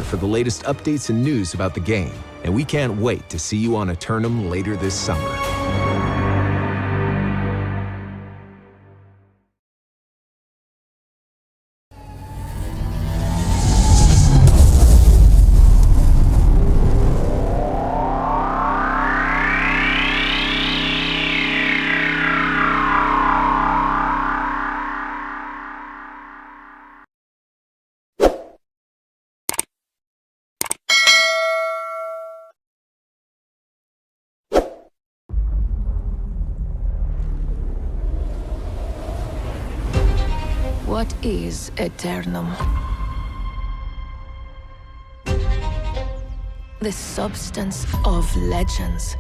for the latest updates and news about the game, and we can't wait to see you on Aeternum later this summer. What is Aeternum? The substance of legends.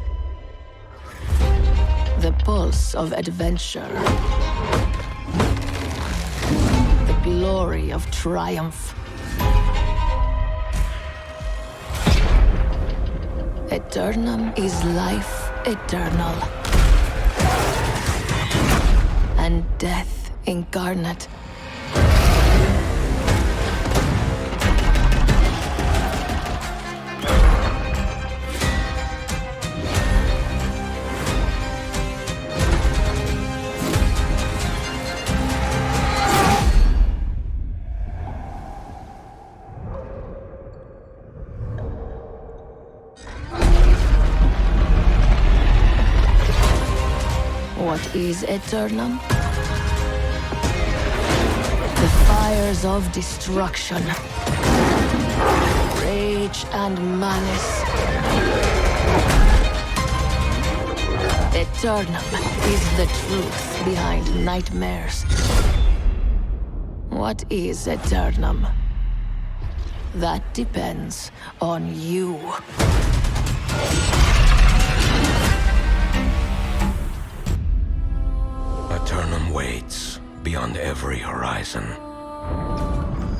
The pulse of adventure. The glory of triumph. Aeternum is life eternal. And death incarnate. What is Aeternum? The fires of destruction, rage and malice. Aeternum is the truth behind nightmares. What is Aeternum? That depends on you. Aeternum waits beyond every horizon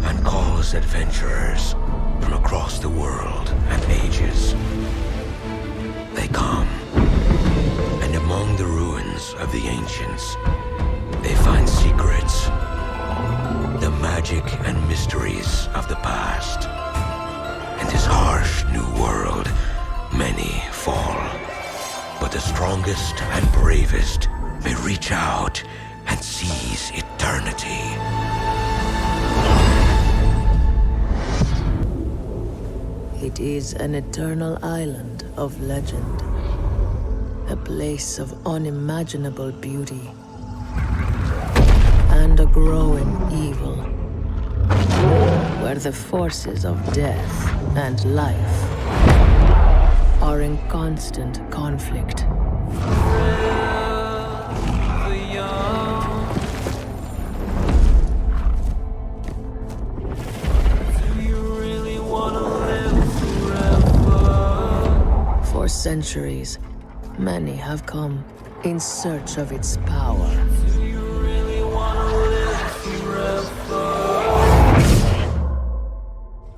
and calls adventurers from across the world and ages. They come, and among the ruins of the ancients, they find secrets, the magic and mysteries of the past. In this harsh new world, many fall, but the strongest and bravest may reach out and seize eternity. It is an eternal island of legend, a place of unimaginable beauty, and a growing evil, where the forces of death and life are in constant conflict. For centuries, many have come in search of its power. Do you really want to live forever?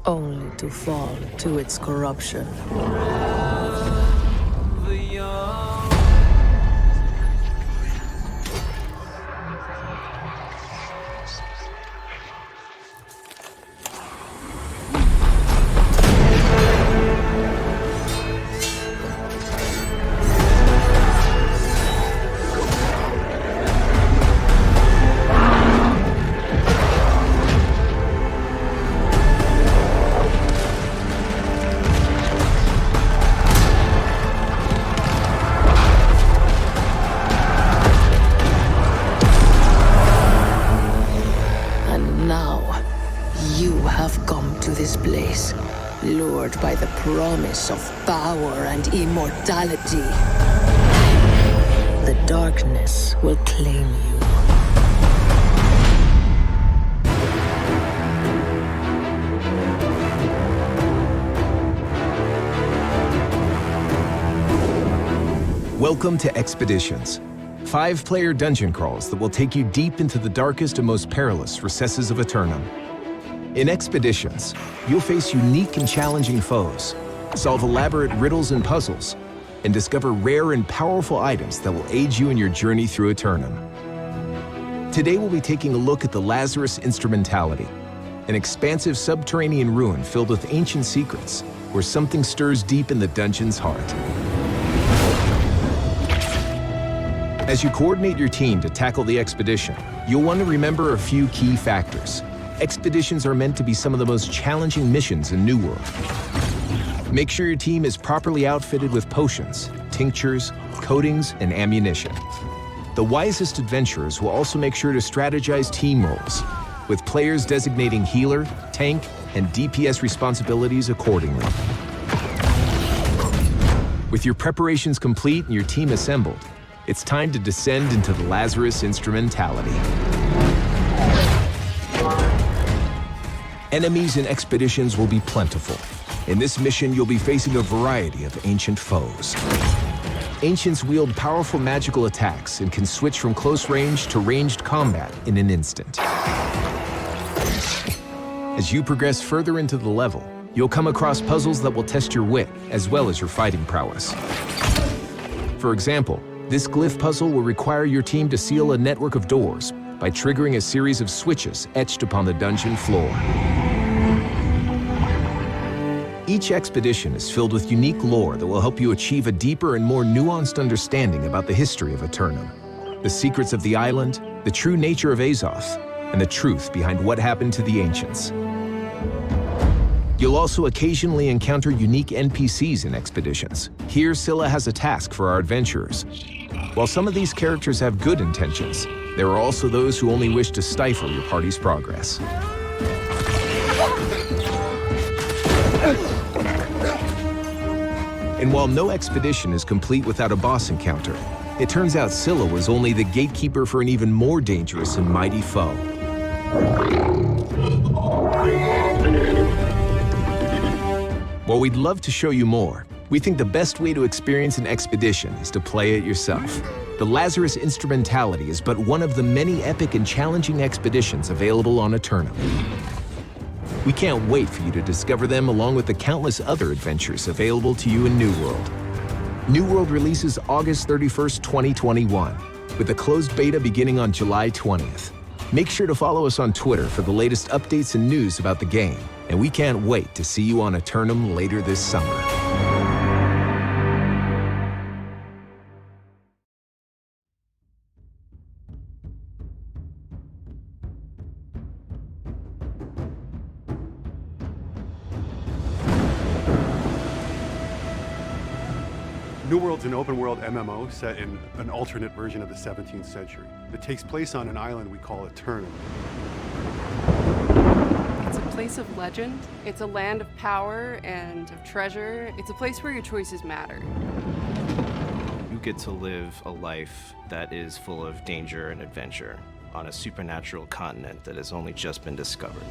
Only to fall to its corruption. The young. This place, lured by the promise of power and immortality. The darkness will claim you. Welcome to Expeditions, 5-player dungeon crawls that will take you deep into the darkest and most perilous recesses of Aeternum. In Expeditions, you'll face unique and challenging foes, solve elaborate riddles and puzzles, and discover rare and powerful items that will aid you in your journey through Aeternum. Today we'll be taking a look at the Lazarus Instrumentality, an expansive subterranean ruin filled with ancient secrets, where something stirs deep in the dungeon's heart. As you coordinate your team to tackle the expedition, you'll want to remember a few key factors. Expeditions are meant to be some of the most challenging missions in New World. Make sure your team is properly outfitted with potions, tinctures, coatings, and ammunition. The wisest adventurers will also make sure to strategize team roles, with players designating healer, tank, and DPS responsibilities accordingly. With your preparations complete and your team assembled, it's time to descend into the Lazarus instrumentality. Enemies and expeditions will be plentiful. In this mission, you'll be facing a variety of ancient foes. Ancients wield powerful magical attacks and can switch from close range to ranged combat in an instant. As you progress further into the level, you'll come across puzzles that will test your wit as well as your fighting prowess. For example, this glyph puzzle will require your team to seal a network of doors by triggering a series of switches etched upon the dungeon floor. Each expedition is filled with unique lore that will help you achieve a deeper and more nuanced understanding about the history of Aeternum, the secrets of the island, the true nature of Azoth, and the truth behind what happened to the ancients. You'll also occasionally encounter unique NPCs in expeditions. Here, Scylla has a task for our adventurers. While some of these characters have good intentions, there are also those who only wish to stifle your party's progress. And while no expedition is complete without a boss encounter, it turns out Scylla was only the gatekeeper for an even more dangerous and mighty foe. While we'd love to show you more, we think the best way to experience an expedition is to play it yourself. The Lazarus Instrumentality is but one of the many epic and challenging expeditions available on Aeternum. We can't wait for you to discover them along with the countless other adventures available to you in New World. New World releases August 31st, 2021, with a closed beta beginning on July 20th. Make sure to follow us on Twitter for the latest updates and news about the game, and we can't wait to see you on Aeternum later this summer. New World's an open-world MMO set in an alternate version of the 17th century. It takes place on an island we call Aeternum. It's a place of legend. It's a land of power and of treasure. It's a place where your choices matter. You get to live a life that is full of danger and adventure on a supernatural continent that has only just been discovered.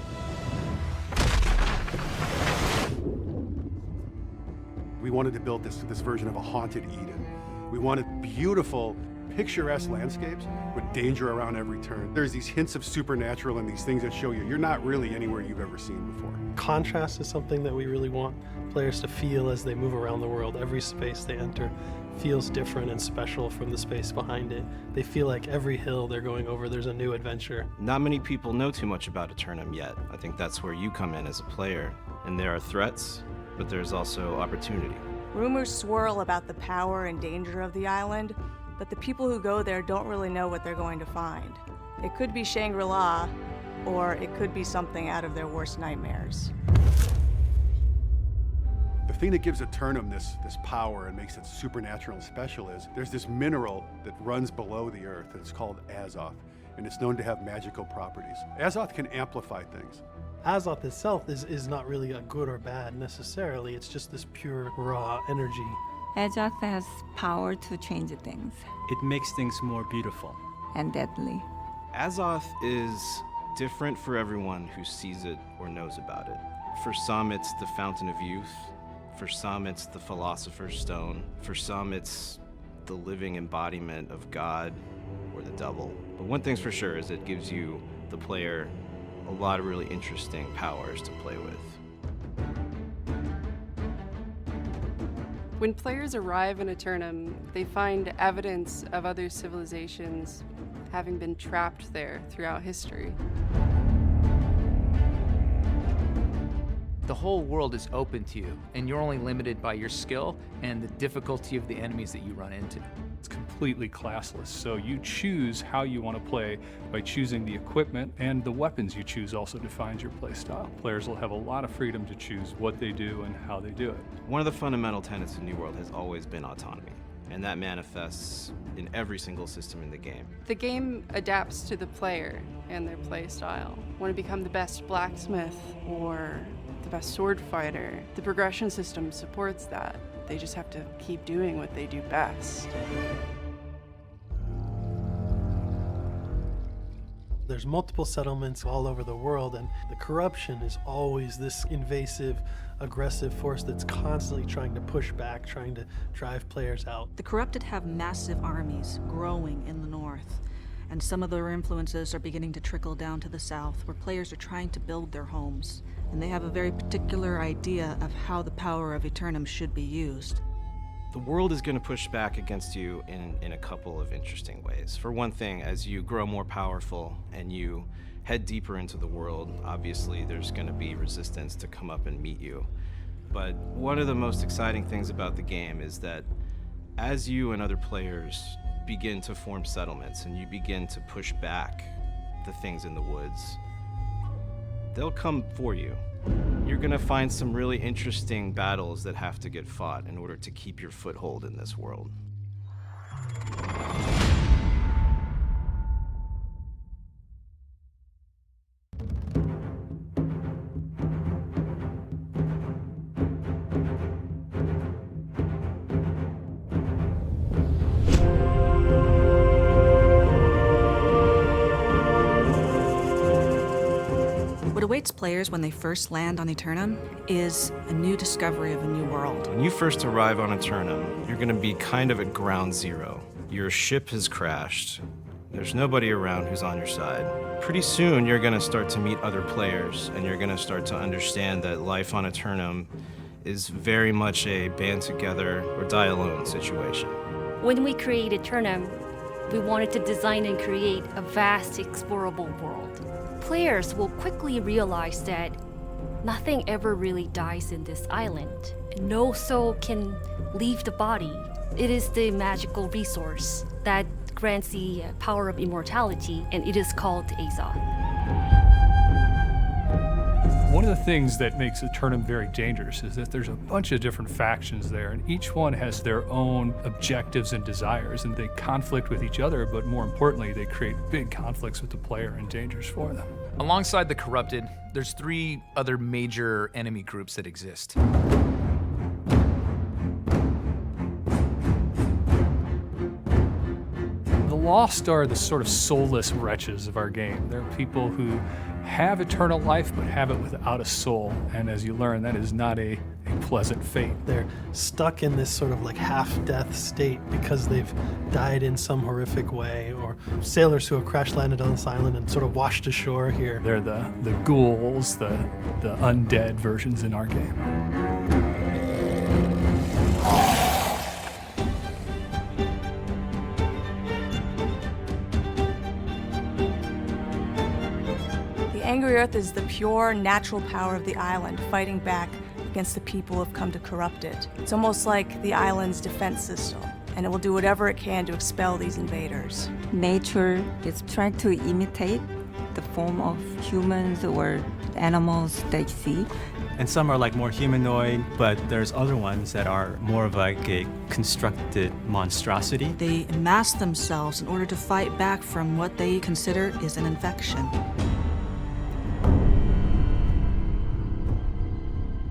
We wanted to build this version of a haunted Eden. We wanted beautiful, picturesque landscapes with danger around every turn. There's these hints of supernatural and these things that show you're not really anywhere you've ever seen before. Contrast is something that we really want players to feel as they move around the world. Every space they enter feels different and special from the space behind it. They feel like every hill they're going over, there's a new adventure. Not many people know too much about Aeternum yet. I think that's where you come in as a player. And there are threats, but there's also opportunity. Rumors swirl about the power and danger of the island, but the people who go there don't really know what they're going to find. It could be Shangri-La, or it could be something out of their worst nightmares. The thing that gives Aeternum this power and makes it supernatural and special is there's this mineral that runs below the earth, and it's called Azoth, and it's known to have magical properties. Azoth can amplify things. Azoth itself is not really a good or bad necessarily, it's just this pure, raw energy. Azoth has power to change things. It makes things more beautiful. And deadly. Azoth is different for everyone who sees it or knows about it. For some, it's the Fountain of Youth. For some, it's the Philosopher's Stone. For some, it's the living embodiment of God or the devil. But one thing's for sure is it gives you, the player, a lot of really interesting powers to play with. When players arrive in Aeternum, they find evidence of other civilizations having been trapped there throughout history. The whole world is open to you, and you're only limited by your skill and the difficulty of the enemies that you run into. It's completely classless, so you choose how you want to play by choosing the equipment, and the weapons you choose also defines your play style. Players will have a lot of freedom to choose what they do and how they do it. One of the fundamental tenets of New World has always been autonomy, and that manifests in every single system in the game. The game adapts to the player and their play style. Want to become the best blacksmith or the best sword fighter? The progression system supports that. They just have to keep doing what they do best. There's multiple settlements all over the world, and the corruption is always this invasive, aggressive force that's constantly trying to push back, trying to drive players out. The corrupted have massive armies growing in the north, and some of their influences are beginning to trickle down to the south, where players are trying to build their homes. And they have a very particular idea of how the power of Aeternum should be used. The world is going to push back against you in a couple of interesting ways. For one thing, as you grow more powerful and you head deeper into the world, obviously there's going to be resistance to come up and meet you. But one of the most exciting things about the game is that as you and other players begin to form settlements and you begin to push back the things in the woods, they'll come for you. You're gonna find some really interesting battles that have to get fought in order to keep your foothold in this world. What awaits players when they first land on Aeternum is a new discovery of a new world. When you first arrive on Aeternum, you're gonna be kind of at ground zero. Your ship has crashed. There's nobody around who's on your side. Pretty soon, you're gonna start to meet other players, and you're gonna start to understand that life on Aeternum is very much a band together or die alone situation. When we created Aeternum, we wanted to design and create a vast, explorable world. Players will quickly realize that nothing ever really dies in this island. No soul can leave the body. It is the magical resource that grants the power of immortality, and it is called Azoth. One of the things that makes Aeternum very dangerous is that there's a bunch of different factions there, and each one has their own objectives and desires, and they conflict with each other, but more importantly, they create big conflicts with the player and dangers for them. Alongside the corrupted, there's 3 other major enemy groups that exist. The Lost are the sort of soulless wretches of our game. They're people who have eternal life but have it without a soul, and as you learn, that is not a pleasant fate. They're stuck in this sort of like half-death state because they've died in some horrific way, or sailors who have crash landed on this island and sort of washed ashore here. They're the ghouls, the undead versions in our game. The Angry Earth is the pure, natural power of the island, fighting back against the people who have come to corrupt it. It's almost like the island's defense system, and it will do whatever it can to expel these invaders. Nature is trying to imitate the form of humans or animals they see. And some are like more humanoid, but there's other ones that are more of like a constructed monstrosity. They mask themselves in order to fight back from what they consider is an infection.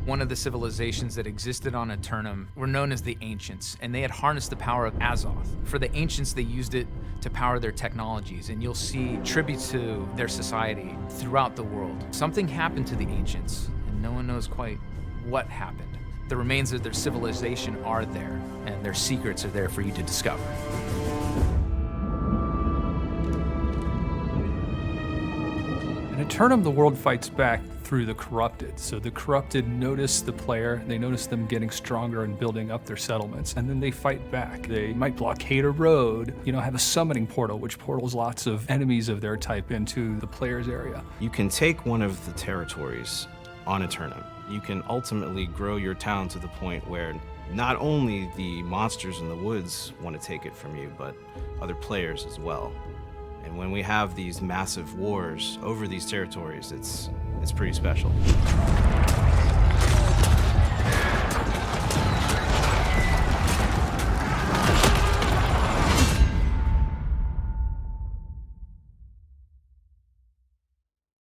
One of the civilizations that existed on Aeternum were known as the Ancients, and they had harnessed the power of Azoth. For the Ancients, they used it to power their technologies, and you'll see tributes to their society throughout the world. Something happened to the Ancients, and no one knows quite what happened. The remains of their civilization are there, and their secrets are there for you to discover. In Aeternum, the world fights back through the corrupted. So the corrupted notice the player, they notice them getting stronger and building up their settlements, and then they fight back. They might blockade a road, have a summoning portal, which portals lots of enemies of their type into the player's area. You can take one of the territories on Aeternum. You can ultimately grow your town to the point where not only the monsters in the woods want to take it from you, but other players as well. And when we have these massive wars over these territories, it's pretty special.